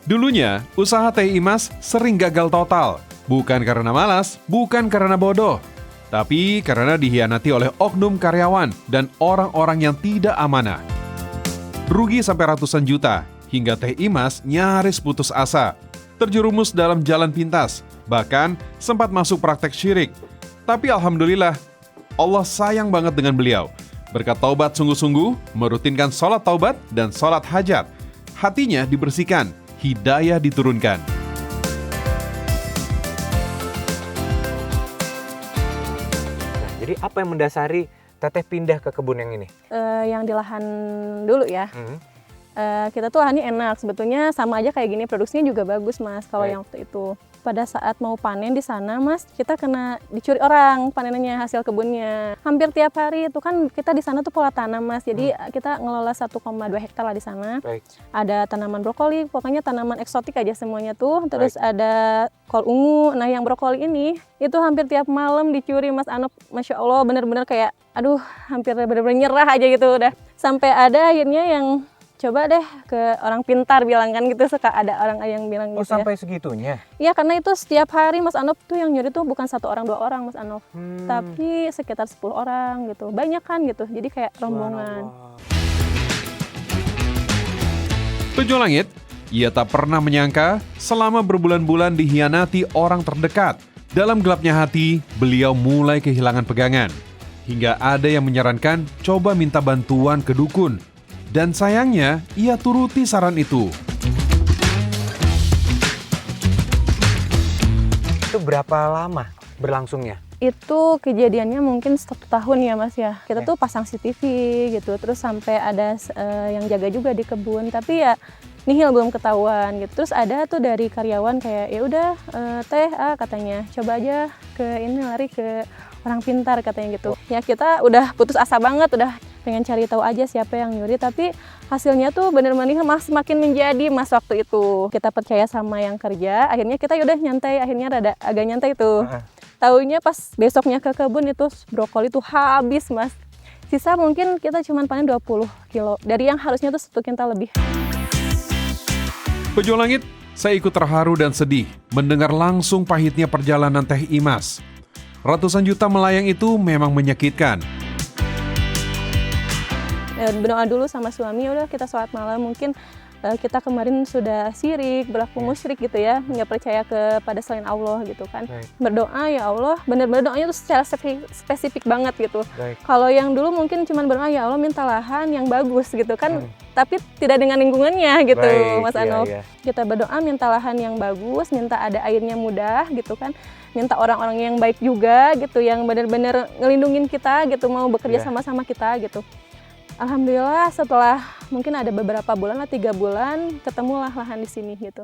Dulunya, usaha Teh Imas sering gagal total. Bukan karena malas, bukan karena bodoh. Tapi karena dikhianati oleh oknum karyawan dan orang-orang yang tidak amanah. Rugi sampai ratusan juta, hingga Teh Imas nyaris putus asa. Terjerumus dalam jalan pintas, bahkan sempat masuk praktek syirik. Tapi alhamdulillah, Allah sayang banget dengan beliau. Berkat taubat sungguh-sungguh, merutinkan sholat taubat dan sholat hajat. Hatinya dibersihkan, hidayah diturunkan. Nah, jadi apa yang mendasari Teteh pindah ke kebun yang ini? Yang di lahan dulu ya. Kita tuh lahannya enak, sebetulnya sama aja kayak gini, produksinya juga bagus Mas kalau yang waktu itu. Pada saat mau panen di sana Mas, kita kena dicuri orang panenannya, hasil kebunnya. Hampir tiap hari itu kan kita di sana tuh pola tanam Mas, jadi kita ngelola 1,2 hektar lah di sana. Ada tanaman brokoli, pokoknya tanaman eksotik aja semuanya tuh. Terus ada kol ungu, nah yang brokoli ini itu hampir tiap malam dicuri Mas Anop. Masya Allah bener-bener kayak aduh hampir bener-bener nyerah aja gitu udah. Sampai ada akhirnya yang coba deh ke orang pintar bilang kan gitu, suka ada orang yang bilang gitu. Sampai segitunya? Iya karena itu setiap hari Mas Anop tuh yang nyuri tuh bukan 1 orang 2 orang Mas Anop, tapi sekitar 10 orang gitu, banyak kan gitu, jadi kayak rombongan. Tujuh Langit, ia tak pernah menyangka selama berbulan-bulan dikhianati orang terdekat. Dalam gelapnya hati, beliau mulai kehilangan pegangan. Hingga ada yang menyarankan coba minta bantuan ke dukun. Dan sayangnya, ia turuti saran itu. Itu berapa lama berlangsungnya? Itu kejadiannya mungkin 1 tahun ya Mas ya. Kita tuh pasang CCTV gitu, terus sampai ada yang jaga juga di kebun. Tapi ya nihil belum ketahuan gitu. Terus ada tuh dari karyawan kayak ya udah Teh katanya coba aja lari ke orang pintar katanya gitu. Ya kita udah putus asa banget, udah pengen cari tahu aja siapa yang nyuri, tapi hasilnya tuh bener-bener makin menjadi Mas waktu itu. Kita percaya sama yang kerja, akhirnya kita udah nyantai, akhirnya rada agak nyantai tuh. Taunya pas besoknya ke kebun itu brokoli tuh habis Mas. Sisa mungkin kita cuma panen 20 kilo, dari yang harusnya tuh 1 kintal lebih. Pejuang Langit, saya ikut terharu dan sedih mendengar langsung pahitnya perjalanan Teh Imas. Ratusan juta melayang itu memang menyakitkan. Berdoa dulu sama suami, udah kita sholat malam, mungkin kita kemarin sudah syirik, berlaku musyrik gitu ya, nggak percaya kepada selain Allah gitu kan. Berdoa ya Allah, bener-bener doanya tuh secara spesifik banget gitu. Kalau yang dulu mungkin cuma berdoa ya Allah minta lahan yang bagus gitu kan, tapi tidak dengan lingkungannya gitu Mas Anop. Kita berdoa minta lahan yang bagus, minta ada airnya mudah gitu kan, minta orang-orang yang baik juga gitu, yang bener-bener ngelindungin kita gitu, mau bekerja sama-sama kita gitu. Alhamdulillah setelah mungkin ada beberapa bulan lah, 3 bulan, ketemulah lahan di sini gitu.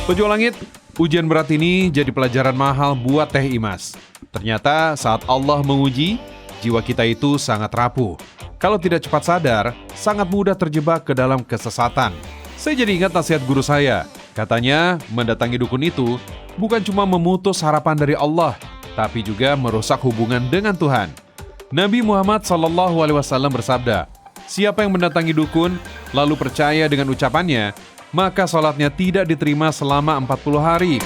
Pejuang Langit, ujian berat ini jadi pelajaran mahal buat Teh Imas. Ternyata saat Allah menguji, jiwa kita itu sangat rapuh. Kalau tidak cepat sadar, sangat mudah terjebak ke dalam kesesatan. Saya jadi ingat nasihat guru saya. Katanya, mendatangi dukun itu bukan cuma memutus harapan dari Allah, tapi juga merusak hubungan dengan Tuhan. Nabi Muhammad SAW bersabda, siapa yang mendatangi dukun, lalu percaya dengan ucapannya, maka sholatnya tidak diterima selama 40 hari.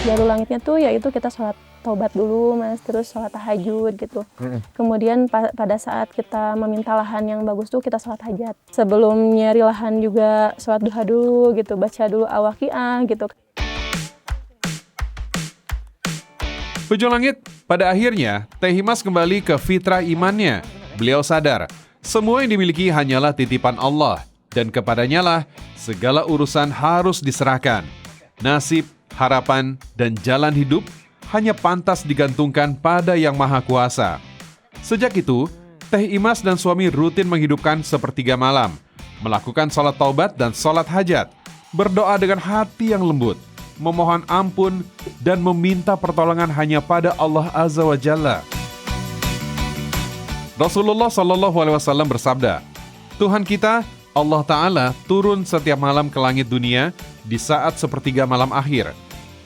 Jalur langitnya tuh yaitu kita sholat taubat dulu Mas, terus sholat tahajud gitu. Kemudian pada saat kita meminta lahan yang bagus tuh kita sholat hajat. Sebelum nyari lahan juga sholat duha dulu gitu, baca dulu Al-Waqiah gitu. Pejuang Langit, pada akhirnya Teh Imas kembali ke fitrah imannya. Beliau sadar, semua yang dimiliki hanyalah titipan Allah, dan kepadanya lah segala urusan harus diserahkan. Nasib, harapan, dan jalan hidup hanya pantas digantungkan pada Yang Maha Kuasa. Sejak itu, Teh Imas dan suami rutin menghidupkan sepertiga malam, melakukan sholat taubat dan sholat hajat, berdoa dengan hati yang lembut, memohon ampun, dan meminta pertolongan hanya pada Allah Azza wa Jalla. Rasulullah SAW bersabda, Tuhan kita, Allah Ta'ala, turun setiap malam ke langit dunia di saat sepertiga malam akhir.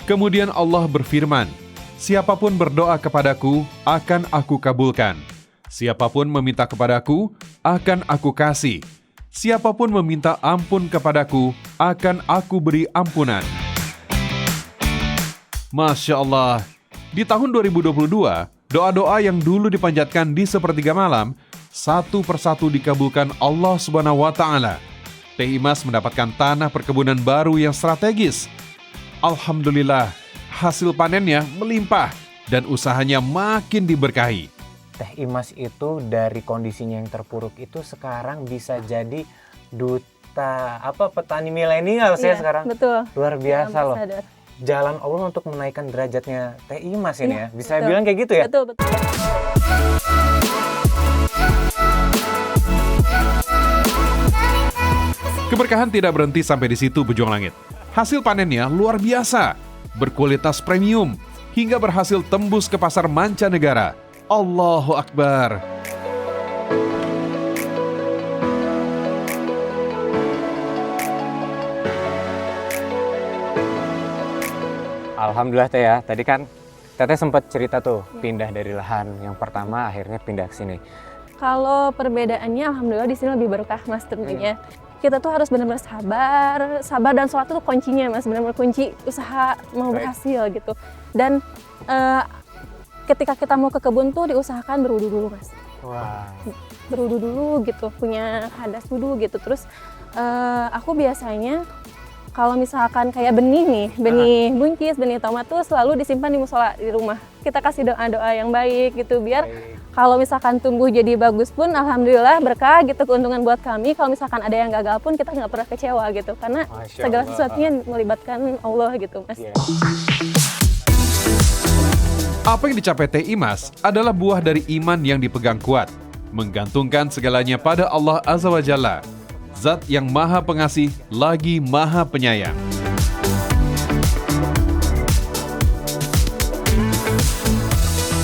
Kemudian Allah berfirman, siapapun berdoa kepadaku, akan aku kabulkan. Siapapun meminta kepadaku, akan aku kasih. siapapun meminta ampun kepadaku, akan aku beri ampunan. Masya Allah, di tahun 2022, doa-doa yang dulu dipanjatkan di sepertiga malam, satu persatu dikabulkan Allah Subhanahu wa Ta'ala. Teh Imas mendapatkan tanah perkebunan baru yang strategis. Alhamdulillah, hasil panennya melimpah dan usahanya makin diberkahi. Teh Imas itu dari kondisinya yang terpuruk itu sekarang bisa jadi duta petani milenial ya sekarang. Betul. Luar biasa loh. Ambassador. Jalan Allah untuk menaikkan derajatnya Teh Imas ini ya. Bisa betul. bilang kayak gitu ya? Betul. Keberkahan tidak berhenti sampai di situ, Pejuang Langit. Hasil panennya luar biasa, berkualitas premium, hingga berhasil tembus ke pasar mancanegara. Allahu Akbar. Alhamdulillah Teh ya. Tadi kan Teteh sempat cerita tuh pindah dari lahan yang pertama akhirnya pindah ke sini. Kalau perbedaannya alhamdulillah di sini lebih berkah Mas tentunya. Kita tuh harus benar-benar sabar dan sholat itu kuncinya Mas, benar-benar kunci usaha mau berhasil gitu. Dan ketika kita mau ke kebun tuh diusahakan berwudu dulu Mas. Wah. Berwudu dulu gitu, punya hadas wudu gitu. Terus aku biasanya kalau misalkan kayak benih nih, benih buncis, benih tomat tuh selalu disimpan di musola di rumah. Kita kasih doa-doa yang baik gitu biar kalau misalkan tumbuh jadi bagus pun alhamdulillah berkah gitu, keuntungan buat kami. Kalau misalkan ada yang gagal pun kita nggak pernah kecewa gitu karena segala sesuatunya melibatkan Allah gitu Mas. Apa yang dicapai Teh Imas adalah buah dari iman yang dipegang kuat, menggantungkan segalanya pada Allah Azza wa Jalla, Zat yang Maha Pengasih lagi Maha Penyayang.